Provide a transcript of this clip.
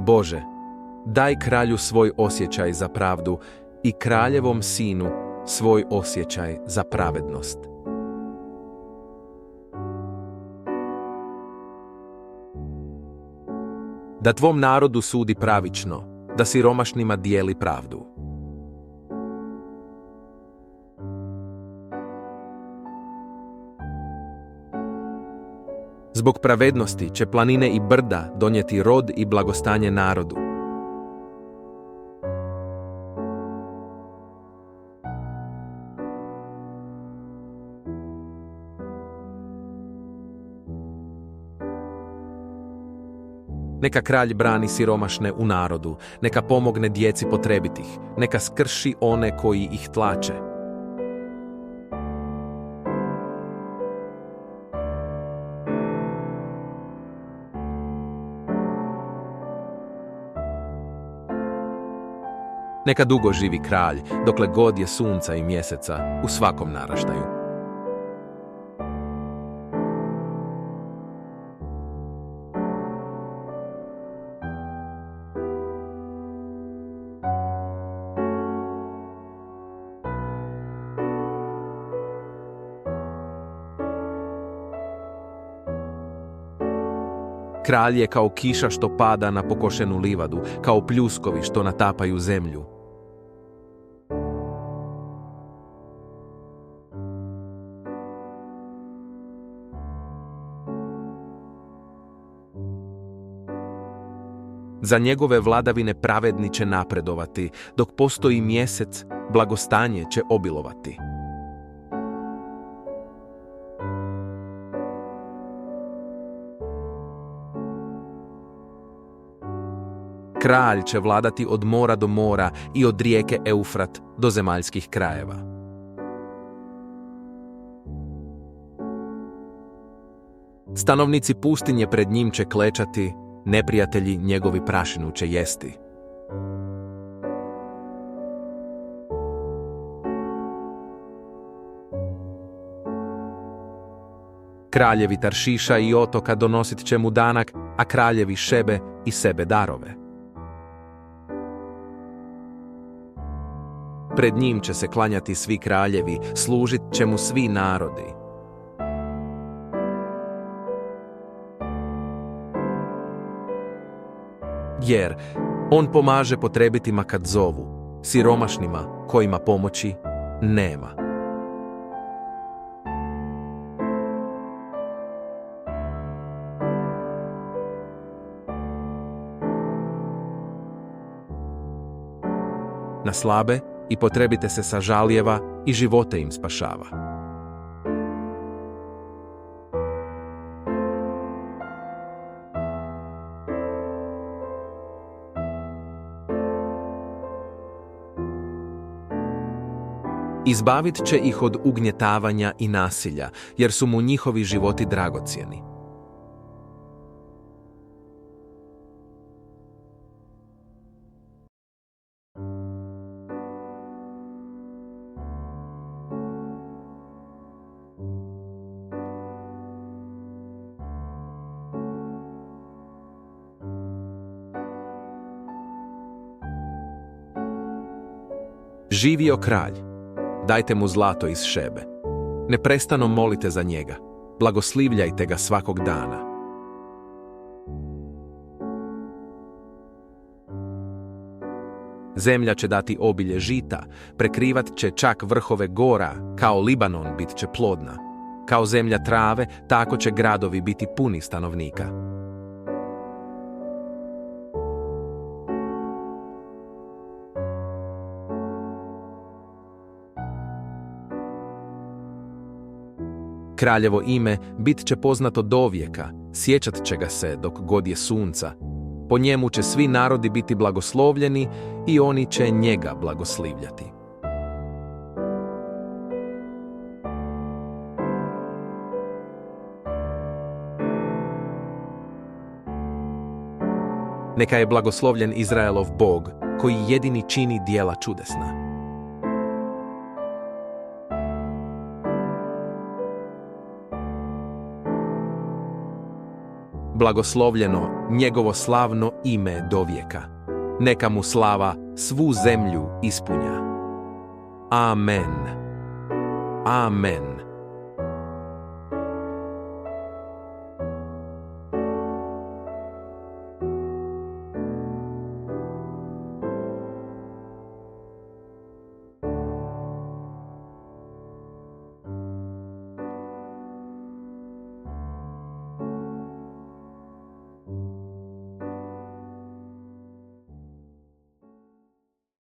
Bože, daj kralju svoj osjećaj za pravdu i kraljevom sinu svoj osjećaj za pravednost. Da tvom narodu sudi pravično, da siromašnima dijeli pravdu. Zbog pravednosti će planine i brda donijeti rod i blagostanje narodu. Neka kralj brani siromašne u narodu, neka pomogne djeci potrebitih, neka skrši one koji ih tlače. Neka dugo živi kralj, dokle god je sunca i mjeseca u svakom naraštaju. Kralj je kao kiša što pada na pokošenu livadu, kao pljuskovi što natapaju zemlju. Za njegove vladavine pravedni će napredovati, dok postoji mjesec, blagostanje će obilovati. Kralj će vladati od mora do mora i od rijeke Eufrat do zemaljskih krajeva. Stanovnici pustinje pred njim će klečati, neprijatelji njegovi prašinu će jesti. Kraljevi Taršiša i otoka donosit će mu danak, a kraljevi Šebe i sebe darove. Pred njim će se klanjati svi kraljevi, služit će mu svi narodi. Jer on pomaže potrebitima kad zovu, siromašnima kojima pomoći nema. Na slabe i potrebite se sažalijeva i živote im spašava. Izbavit će ih od ugnjetavanja i nasilja, jer su mu njihovi životi dragocjeni. Živio kralj, dajte mu zlato iz Šebe. Neprestano molite za njega, blagoslivljajte ga svakog dana. Zemlja će dati obilje žita, prekrivat će čak vrhove gora, kao Libanon bit će plodna. Kao zemlja trave, tako će gradovi biti puni stanovnika. Kraljevo ime bit će poznato dovijeka, sjećat će ga se dok god je sunca. Po njemu će svi narodi biti blagoslovljeni i oni će njega blagoslivljati. Neka je blagoslovljen Izraelov Bog, koji jedini čini djela čudesna. blagoslovljeno njegovo slavno ime dovijeka. Neka mu slava svu zemlju ispunja. Amen. Amen.